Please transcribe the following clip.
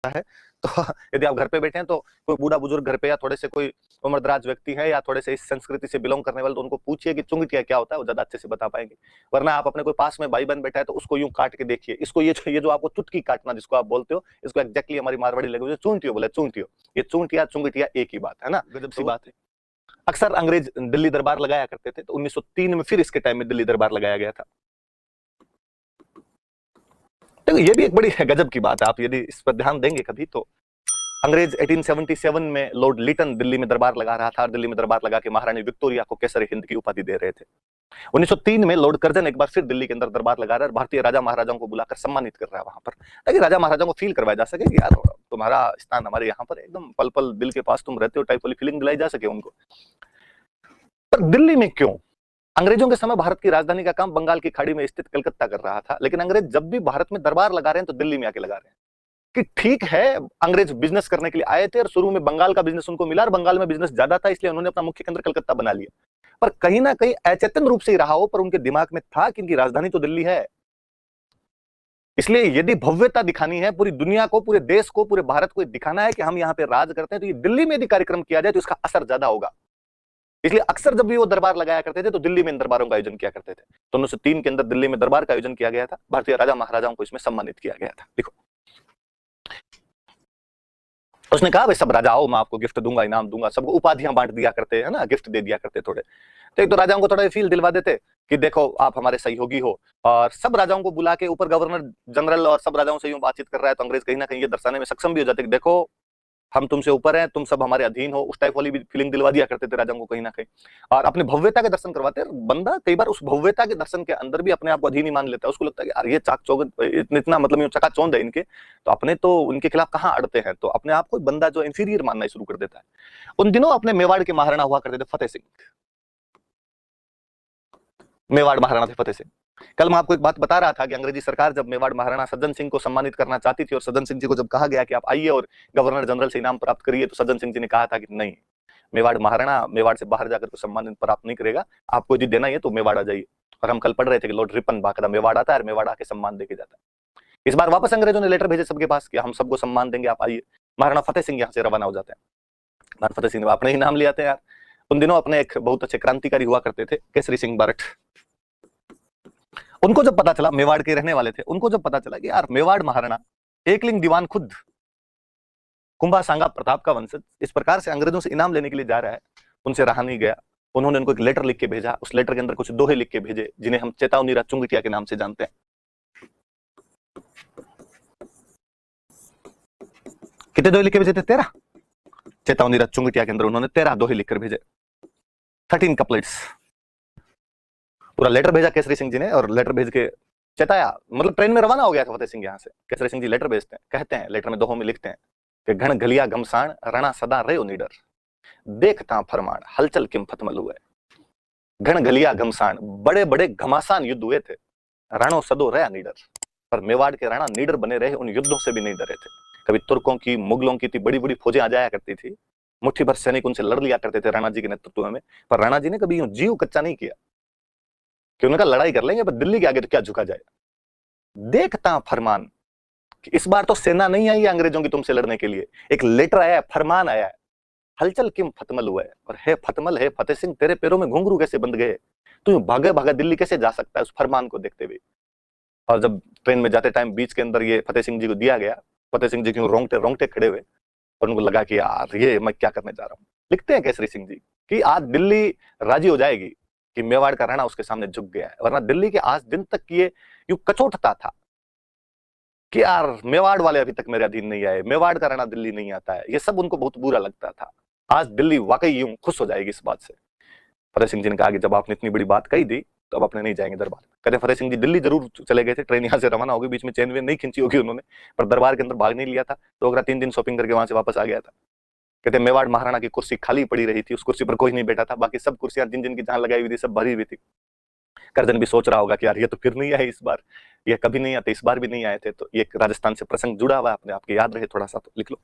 है। तो यदि आप घर पे बैठे हैं तो कोई बूढ़ा बुजुर्ग घर पे या थोड़े से कोई उम्रदराज व्यक्ति है या थोड़े से इस संस्कृति से बिलोंग करने वाले, तो उनको पूछिए कि चुंगटिया क्या होता है, वो ज्यादा अच्छे से बता पाएंगे। वरना आप अपने कोई पास में भाई बहन बैठा है तो उसको यूं काट के देखिए, इसको ये जो आपको चुटकी काटना जिसको आप बोलते हो, इसको एग्जैक्टली हमारी मारवाड़ी लैंग्वेज में चूंटियो बोले, चूंटियो। ये चूंटिया चुंगटिया एक ही बात है ना, गजब सी बात है। अक्सर अंग्रेज दिल्ली दरबार लगाया करते थे, तो 1903 में फिर इसके टाइम में दिल्ली दरबार लगाया गया था। तो ये भी एक बड़ी गजब की बात है, आप यदि इस पर ध्यान देंगे कभी तो अंग्रेज 1877 में लॉर्ड लिटन दिल्ली में दरबार लगा रहा था और दिल्ली में दरबार लगा के महारानी विक्टोरिया को केसर हिंद की उपाधि दे रहे थे। 1903 में लॉर्ड कर्जन एक बार फिर दिल्ली के अंदर दरबार लगा रहा है और भारतीय राजा महाराजाओं को बुलाकर सम्मानित कर रहा है वहां पर, ताकि राजा महाराजाओं को फील करवाया जा सके कि यार तुम्हारा स्थान हमारे यहाँ पर एकदम पल पल दिल के पास तुम रहते हो टाइप वाली फीलिंग दिलाई जा सके उनको। पर दिल्ली में क्यों? अंग्रेजों के समय भारत की राजधानी का काम बंगाल की खाड़ी में स्थित कलकत्ता कर रहा था, लेकिन अंग्रेज जब भी भारत में दरबार लगा रहे हैं तो दिल्ली में आके लगा रहे हैं कि ठीक है अंग्रेज बिजनेस करने के लिए आए थे और शुरू में बंगाल का बिजनेस उनको मिला और बंगाल में बिजनेस ज्यादा था, इसलिए उन्होंने अपना मुख्य केंद्र कलकत्ता बना लिया। पर कहीं ना कहीं अचेतन रूप से ही रहा हो, पर उनके दिमाग में था कि इनकी राजधानी तो दिल्ली है, इसलिए यदि भव्यता दिखानी है पूरी दुनिया को, पूरे देश को, पूरे भारत को दिखाना है कि हम यहाँ पे राज करते हैं, तो ये दिल्ली में यदि कार्यक्रम किया जाए तो इसका असर ज्यादा होगा। इसलिए अक्सर जब भी वो दरबार लगाया करते थे तो दिल्ली में इन दरबारों का आयोजन किया करते थे। तो 1903 के अंदर दिल्ली में दरबार का आयोजन किया गया था, भारतीय राजा महाराजाओं को इसमें सम्मानित किया गया था। देखो उसने कहा भाई सब राजा आओ, मैं आपको गिफ्ट दूंगा, इनाम दूंगा, सबको उपाधियां बांट दिया करते हैं ना, गिफ्ट दे दिया करते थोड़े। तो एक तो राजाओं को थोड़ा फील दिलवा देते कि देखो आप हमारे सहयोगी हो, और सब राजाओं को बुला के ऊपर गवर्नर जनरल और सब राजाओं से यूं बातचीत कर रहा है, तो अंग्रेज कहीं ना कहीं ये दर्शाने में सक्षम भी हो जाते कि देखो हम तुमसे ऊपर हैं, तुम सब हमारे अधीन हो, उस टाइप वाली भी फीलिंग दिलवा दिया करते थे राजाओं को कहीं ना कहीं, और अपनी भव्यता के दर्शन करवाते। बंदा कई बार उस भव्यता के दर्शन के अंदर भी अपने आप को अधीन ही मान लेता है, उसको लगता है कि यार ये चाक चौक इतना मतलब चकाचौंध है इनके, तो अपने तो उनके खिलाफ कहाँ अड़ते हैं, तो अपने आप को बंदा जो इंफीरियर मानना शुरू कर देता है। उन दिनों अपने मेवाड़ के महाराणा हुआ करते थे फतेह सिंह, मेवाड़ महाराणा थे फतेह सिंह। कल मैं आपको एक बात बता रहा था कि अंग्रेजी सरकार जब मेवाड़ महाराणा सज्जन सिंह को सम्मानित करना चाहती थी और सज्जन सिंह जी को जब कहा गया कि आप आइए और गवर्नर जनरल से इनाम प्राप्त करिए, तो सज्जन सिंह जी ने कहा था कि नहीं, मेवाड़ महाराणा मेवाड़ से बाहर जाकर सम्मान प्राप्त नहीं करेगा, आपको यदि देना ही है तो मेवाड़ आ जाइए। और हम कल पढ़ रहे थे कि लॉर्ड रिपन बाकायदा मेवाड़ आता है और मेवाड़ आके सम्मान देके जाता है। इस बार वापस अंग्रेजों ने लेटर भेजे सबके पास कि हम सबको सम्मान देंगे, आप आइए। महाराणा फतेह सिंह यहाँ से रवाना हो जाते हैं। महाराणा फतेह सिंह अपने ही नाम ले आते हैं यार। उन दिनों अपने एक बहुत अच्छे क्रांतिकारी हुआ करते थे केसरी सिंह बारठ। उनको जब पता चला, मेवाड़ के रहने वाले थे, उनको जब पता चला कि यार मेवाड़ महाराणा एकलिंग दीवान खुद कुंभा सांगा प्रताप का वंशज इस प्रकार से अंग्रेजों से इनाम लेने के लिए जा रहा है, उनसे रहा नहीं गया। उन्होंने उनको एक लेटर लिख के भेजा, उस लेटर के अंदर कुछ दोहे लिख के भेजे जिन्हें हम चेतावनी चुंगटिया के नाम से जानते हैं। कितने दोहे लिख के भेजे थे? 13 चेतावनी चुंगटिया के अंदर उन्होंने 13 दोहे लिखकर भेजे, 13 कपलेट्स। पूरा लेटर भेजा केसरी सिंह जी ने, और लेटर भेज के चेताया, मतलब ट्रेन में रवाना हो गया था फतेह सिंह यहाँ से। केसरी सिंह जी लेटर भेजते हैं, कहते हैं लेटर में दोहों में लिखते हैं कि घण घलिया घमसान रणा सदा रहो निडर, देखता फरमान हलचल किम फतमल हुए। घण घलिया घमसान, बड़े बड़े घमासान युद्ध हुए थे, रणो सदो रहा निडर, पर मेवाड़ के राणा निडर बने रहे, उन युद्धों से भी नहीं डरे थे। कभी तुर्कों की, मुगलों की बड़ी बड़ी फौजें आ जाया करती थी, मुट्ठी भर सैनिक उनसे लड़ लिया करते थे राणा जी के नेतृत्व में, पर राणा जी ने कभी यूं जीव कच्चा नहीं किया कि उन्होंने कहा लड़ाई कर लेंगे पर दिल्ली के आगे तो क्या झुका जाए। देखता फरमान कि इस बार तो सेना नहीं आई है अंग्रेजों की तुमसे लड़ने के लिए, एक लेटर आया है, फरमान आया है, हलचल किम फतमल हुआ है, और हे फतमल, हे फतेह सिंह, तेरे पैरों में घुंघरू कैसे बंध गए, तू भागे भागा दिल्ली कैसे जा सकता है उस फरमान को देखते हुए। और जब ट्रेन में जाते टाइम बीच के अंदर ये फतेह सिंह जी को दिया गया, फतेह सिंह जी क्यों रोंगटे रोंगटे खड़े हुए, और उनको लगा कि यार ये मैं क्या करने जा रहा हूँ। लिखते हैं केसरी सिंह जी कि आज दिल्ली राजी हो जाएगी कि मेवाड़ का राणा उसके सामने झुक गया है, वरना दिल्ली के आज दिन तक ये यूं कचोटता था कि यार मेवाड़ वाले अभी तक मेरे अधीन नहीं आए, मेवाड़ का राणा दिल्ली नहीं आता है, ये सब उनको बहुत बुरा लगता था। आज दिल्ली वाकई यूं खुश हो जाएगी इस बात से। फतेह सिंह जी ने कहा कि जब आपने इतनी बड़ी बात कही दी तो अब अपने नहीं जाएंगे दरबार। कहते फतेह सिंह जी दिल्ली जरूर चले गए थे, ट्रेन यहाँ से रवाना होगी, बीच में चेन वेन नहीं खींची होगी उन्होंने, पर दरबार के अंदर भाग नहीं लिया था, तो अगला 3 दिन शॉपिंग करके वहां से वापस आ गया था। कहते मेवाड़ महाराणा की कुर्सी खाली पड़ी रही थी, उस कुर्सी पर कोई नहीं बैठा था, बाकी सब कुर्सियां जिन जिन की जहां लगाई हुई थी सब भरी हुई थी। कर्जन भी सोच रहा होगा कि यार ये तो फिर नहीं आए इस बार, ये कभी नहीं आते, इस बार भी नहीं आए थे। तो ये राजस्थान से प्रसंग जुड़ा हुआ है, अपने आपके याद रहे थोड़ा सा तो लिख लो।